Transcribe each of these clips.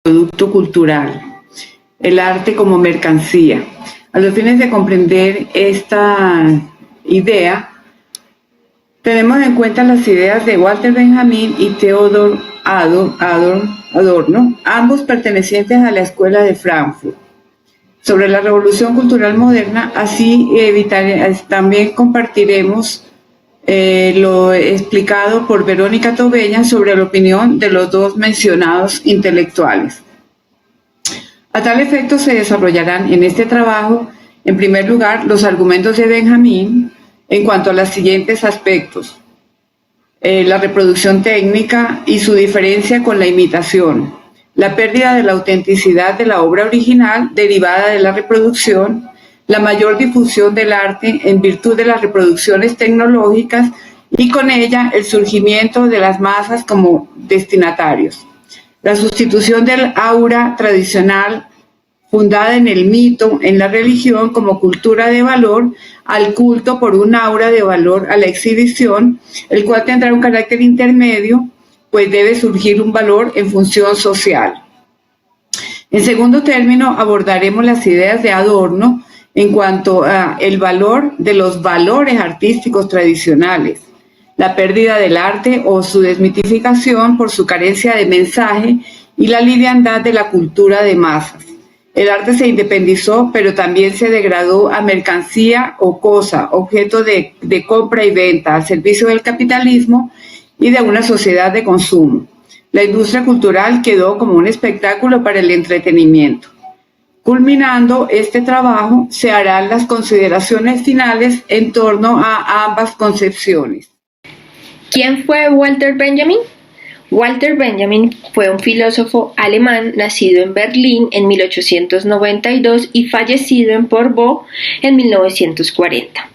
producto cultural, el arte como mercancía. A los fines de comprender esta idea, tenemos en cuenta las ideas de Walter Benjamin y Theodor Adorno, ambos pertenecientes a la Escuela de Frankfurt, sobre la revolución cultural moderna. Así también compartiremos lo explicado por Verónica Tobeña sobre la opinión de los dos mencionados intelectuales. A tal efecto se desarrollarán en este trabajo, en primer lugar, los argumentos de Benjamin en cuanto a los siguientes aspectos: la reproducción técnica y su diferencia con la imitación, la pérdida de la autenticidad de la obra original derivada de la reproducción, la mayor difusión del arte en virtud de las reproducciones tecnológicas y con ella el surgimiento de las masas como destinatarios, la sustitución del aura tradicional fundada en el mito, en la religión como cultura de valor, al culto por un aura de valor a la exhibición, el cual tendrá un carácter intermedio, pues debe surgir un valor en función social. En segundo término, abordaremos las ideas de Adorno en cuanto a el valor de los valores artísticos tradicionales, la pérdida del arte o su desmitificación por su carencia de mensaje y la liviandad de la cultura de masas. El arte se independizó, pero también se degradó a mercancía o cosa, objeto de compra y venta, al servicio del capitalismo y de una sociedad de consumo. La industria cultural quedó como un espectáculo para el entretenimiento. Culminando este trabajo, se harán las consideraciones finales en torno a ambas concepciones. ¿Quién fue Walter Benjamin? Walter Benjamin fue un filósofo alemán nacido en Berlín en 1892 y fallecido en Porvoo en 1940.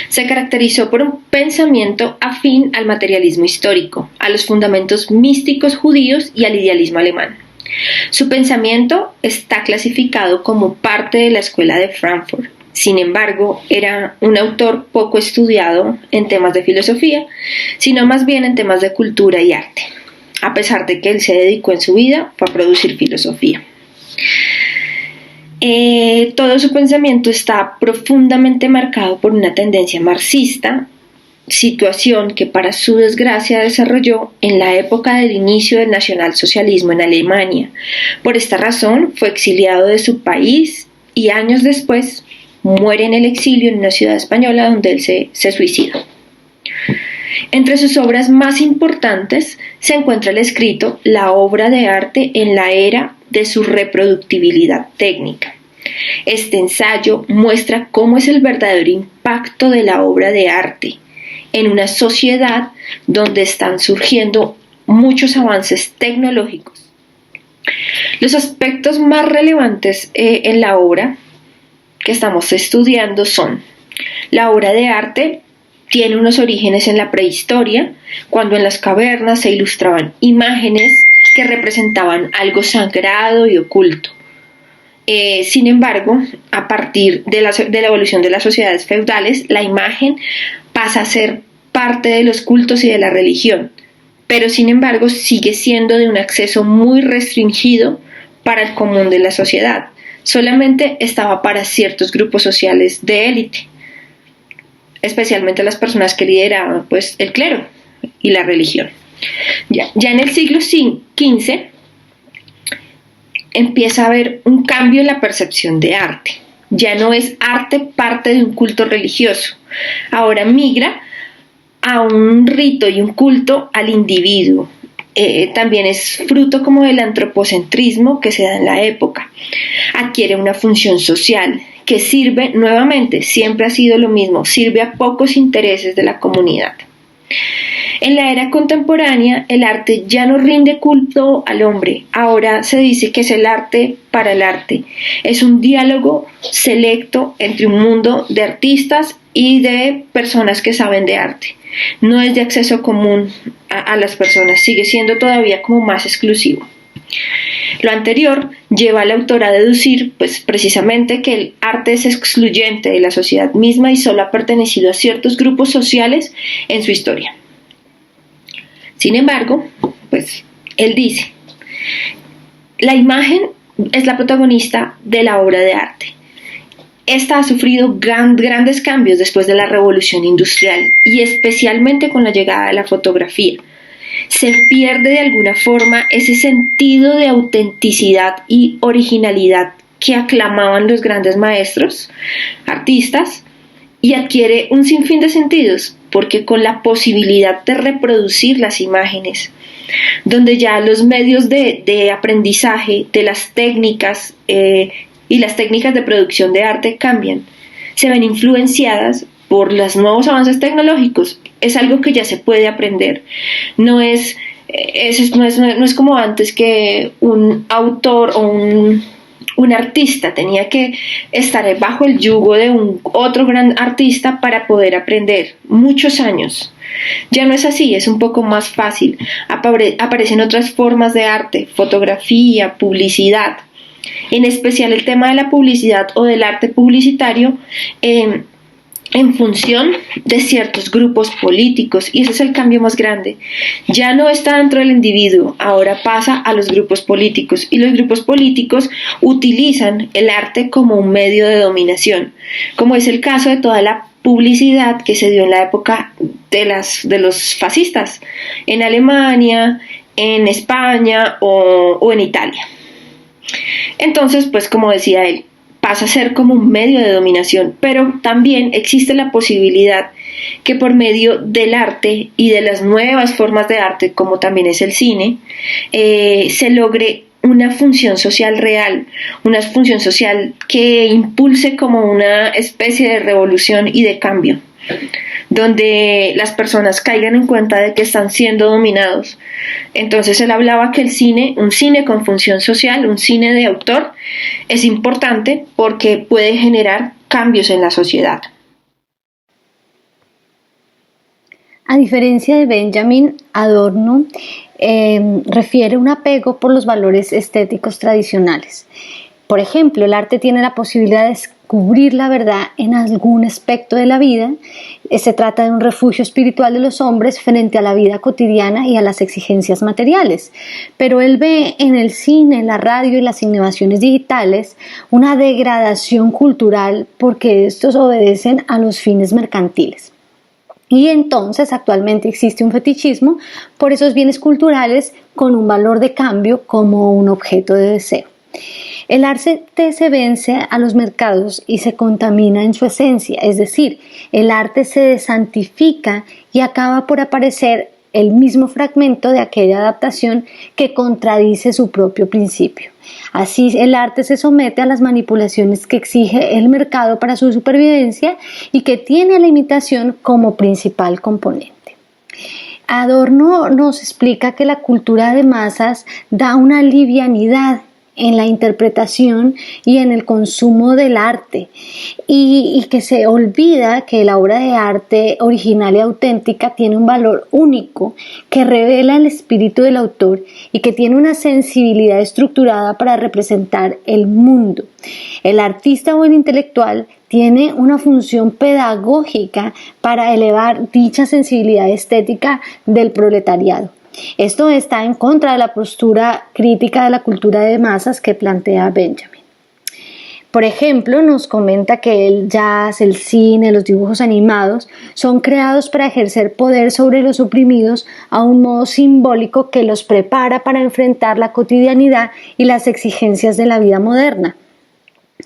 Se caracterizó por un pensamiento afín al materialismo histórico, a los fundamentos místicos judíos y al idealismo alemán. Su pensamiento está clasificado como parte de la Escuela de Frankfurt. Sin embargo, era un autor poco estudiado en temas de filosofía, sino más bien en temas de cultura y arte, a pesar de que él se dedicó en su vida a producir filosofía. Todo su pensamiento está profundamente marcado por una tendencia marxista, situación que para su desgracia desarrolló en la época del inicio del nacionalsocialismo en Alemania. Por esta razón fue exiliado de su país y años después muere en el exilio en una ciudad española donde él se suicidó. Entre sus obras más importantes se encuentra el escrito La obra de arte en la era de su reproductibilidad técnica. Este ensayo muestra cómo es el verdadero impacto de la obra de arte en una sociedad donde están surgiendo muchos avances tecnológicos. Los aspectos más relevantes en la obra que estamos estudiando son: la obra de arte tiene unos orígenes en la prehistoria, cuando en las cavernas se ilustraban imágenes que representaban algo sagrado y oculto. Sin embargo, a partir de la evolución de las sociedades feudales, la imagen pasa a ser parte de los cultos y de la religión, pero sin embargo sigue siendo de un acceso muy restringido para el común de la sociedad. Solamente estaba para ciertos grupos sociales de élite, especialmente las personas que lideraban pues, el clero y la religión. Ya en el siglo XV empieza a haber un cambio en la percepción de arte. Ya no es arte parte de un culto religioso, ahora migra a un rito y un culto al individuo. También es fruto como del antropocentrismo que se da en la época. Adquiere una función social que sirve, nuevamente, siempre ha sido lo mismo, sirve a pocos intereses de la comunidad. En la era contemporánea, el arte ya no rinde culto al hombre. Ahora se dice que es el arte para el arte. Es un diálogo selecto entre un mundo de artistas y de personas que saben de arte. No es de acceso común a las personas, sigue siendo todavía como más exclusivo. Lo anterior lleva al autor a deducir, pues precisamente, que el arte es excluyente de la sociedad misma y solo ha pertenecido a ciertos grupos sociales en su historia. Sin embargo, pues él dice, La imagen es la protagonista de la obra de arte. Esta ha sufrido grandes cambios después de la revolución industrial y especialmente con la llegada de la fotografía. Se pierde de alguna forma ese sentido de autenticidad y originalidad que aclamaban los grandes maestros, artistas, y adquiere un sinfín de sentidos, porque con la posibilidad de reproducir las imágenes, donde ya los medios de aprendizaje de las técnicas y las técnicas de producción de arte cambian, se ven influenciadas por los nuevos avances tecnológicos. Es algo que ya se puede aprender. No es como antes, que un autor o un artista tenía que estar bajo el yugo de un otro gran artista para poder aprender muchos años. Ya no es así, es un poco más fácil. Aparecen otras formas de arte, fotografía, publicidad. En especial el tema de la publicidad o del arte publicitario, en función de ciertos grupos políticos, y ese es el cambio más grande. Ya no está dentro del individuo, ahora pasa a los grupos políticos, y los grupos políticos utilizan el arte como un medio de dominación, como es el caso de toda la publicidad que se dio en la época de los fascistas, en Alemania, en España o en Italia. Entonces, pues como decía él, pasa a ser como un medio de dominación, pero también existe la posibilidad que por medio del arte y de las nuevas formas de arte, como también es el cine, se logre una función social real, una función social que impulse como una especie de revolución y de cambio, donde las personas caigan en cuenta de que están siendo dominados. Entonces él hablaba que un cine con función social, un cine de autor, es importante porque puede generar cambios en la sociedad. A diferencia de Benjamin, Adorno refiere un apego por los valores estéticos tradicionales. Por ejemplo, el arte tiene la posibilidad de descubrir la verdad en algún aspecto de la vida. Se trata de un refugio espiritual de los hombres frente a la vida cotidiana y a las exigencias materiales. Pero él ve en el cine, la radio y las innovaciones digitales una degradación cultural, porque estos obedecen a los fines mercantiles. Y entonces actualmente existe un fetichismo por esos bienes culturales con un valor de cambio como un objeto de deseo. El arte se vence a los mercados y se contamina en su esencia, es decir, el arte se desantifica y acaba por aparecer el mismo fragmento de aquella adaptación que contradice su propio principio. Así, el arte se somete a las manipulaciones que exige el mercado para su supervivencia y que tiene la imitación como principal componente. Adorno nos explica que la cultura de masas da una livianidad en la interpretación y en el consumo del arte, y que se olvida que la obra de arte original y auténtica tiene un valor único que revela el espíritu del autor y que tiene una sensibilidad estructurada para representar el mundo. El artista o el intelectual tiene una función pedagógica para elevar dicha sensibilidad estética del proletariado. Esto está en contra de la postura crítica de la cultura de masas que plantea Benjamin. Por ejemplo, nos comenta que el jazz, el cine, los dibujos animados son creados para ejercer poder sobre los oprimidos a un modo simbólico que los prepara para enfrentar la cotidianidad y las exigencias de la vida moderna,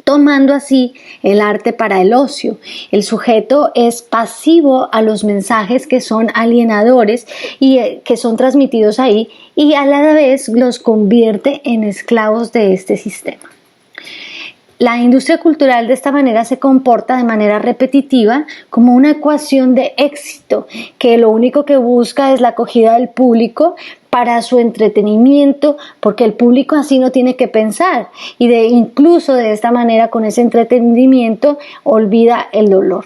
tomando así el arte para el ocio. El sujeto es pasivo a los mensajes que son alienadores y que son transmitidos ahí, y a la vez los convierte en esclavos de este sistema. La industria cultural de esta manera se comporta de manera repetitiva como una ecuación de éxito que lo único que busca es la acogida del público para su entretenimiento, porque el público así no tiene que pensar, y incluso de esta manera, con ese entretenimiento, olvida el dolor.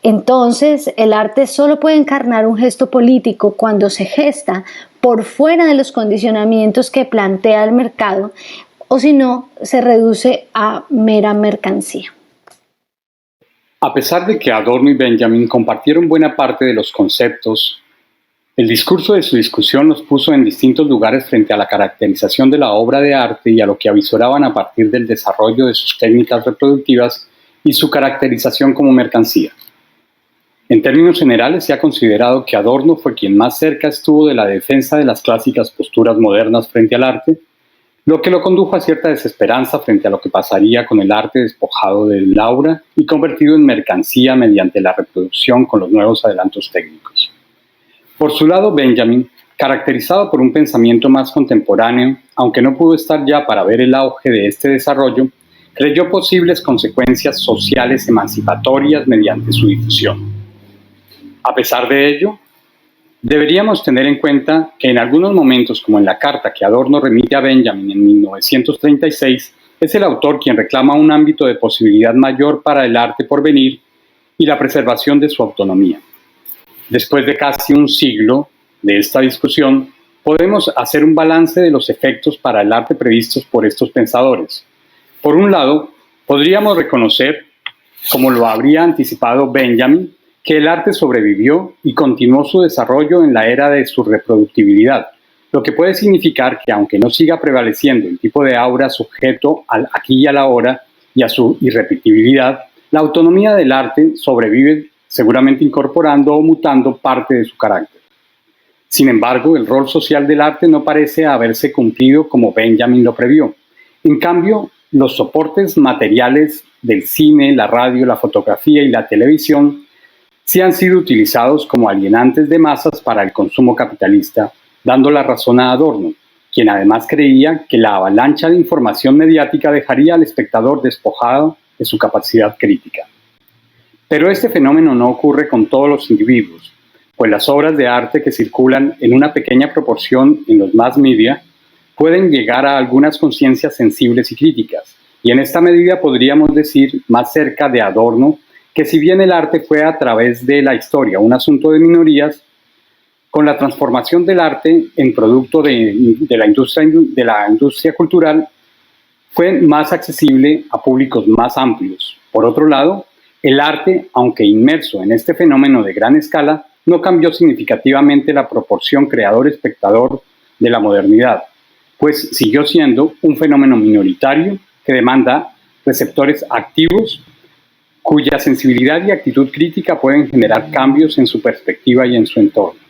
Entonces, el arte solo puede encarnar un gesto político cuando se gesta por fuera de los condicionamientos que plantea el mercado, o si no, se reduce a mera mercancía. A pesar de que Adorno y Benjamin compartieron buena parte de los conceptos, El discurso de su discusión los puso en distintos lugares frente a la caracterización de la obra de arte y a lo que avisoraban a partir del desarrollo de sus técnicas reproductivas y su caracterización como mercancía. En términos generales, se ha considerado que Adorno fue quien más cerca estuvo de la defensa de las clásicas posturas modernas frente al arte, lo que lo condujo a cierta desesperanza frente a lo que pasaría con el arte despojado del aura y convertido en mercancía mediante la reproducción con los nuevos adelantos técnicos. Por su lado, Benjamin, caracterizado por un pensamiento más contemporáneo, aunque no pudo estar ya para ver el auge de este desarrollo, creyó posibles consecuencias sociales emancipatorias mediante su difusión. A pesar de ello, deberíamos tener en cuenta que en algunos momentos, como en la carta que Adorno remite a Benjamin en 1936, es el autor quien reclama un ámbito de posibilidad mayor para el arte por venir y la preservación de su autonomía. Después de casi un siglo de esta discusión, podemos hacer un balance de los efectos para el arte previstos por estos pensadores. Por un lado, podríamos reconocer, como lo habría anticipado Benjamin, que el arte sobrevivió y continuó su desarrollo en la era de su reproductibilidad, lo que puede significar que aunque no siga prevaleciendo el tipo de aura sujeto al aquí y a la hora y a su irrepetibilidad, la autonomía del arte sobrevive seguramente incorporando o mutando parte de su carácter. Sin embargo, el rol social del arte no parece haberse cumplido como Benjamin lo previó. En cambio, los soportes materiales del cine, la radio, la fotografía y la televisión sí han sido utilizados como alienantes de masas para el consumo capitalista, dando la razón a Adorno, quien además creía que la avalancha de información mediática dejaría al espectador despojado de su capacidad crítica. Pero este fenómeno no ocurre con todos los individuos, pues las obras de arte que circulan en una pequeña proporción en los mass media pueden llegar a algunas conciencias sensibles y críticas, y en esta medida podríamos decir, más cerca de Adorno, que si bien el arte fue a través de la historia un asunto de minorías, con la transformación del arte en producto de la industria cultural, fue más accesible a públicos más amplios. Por otro lado, el arte, aunque inmerso en este fenómeno de gran escala, no cambió significativamente la proporción creador-espectador de la modernidad, pues siguió siendo un fenómeno minoritario que demanda receptores activos cuya sensibilidad y actitud crítica pueden generar cambios en su perspectiva y en su entorno.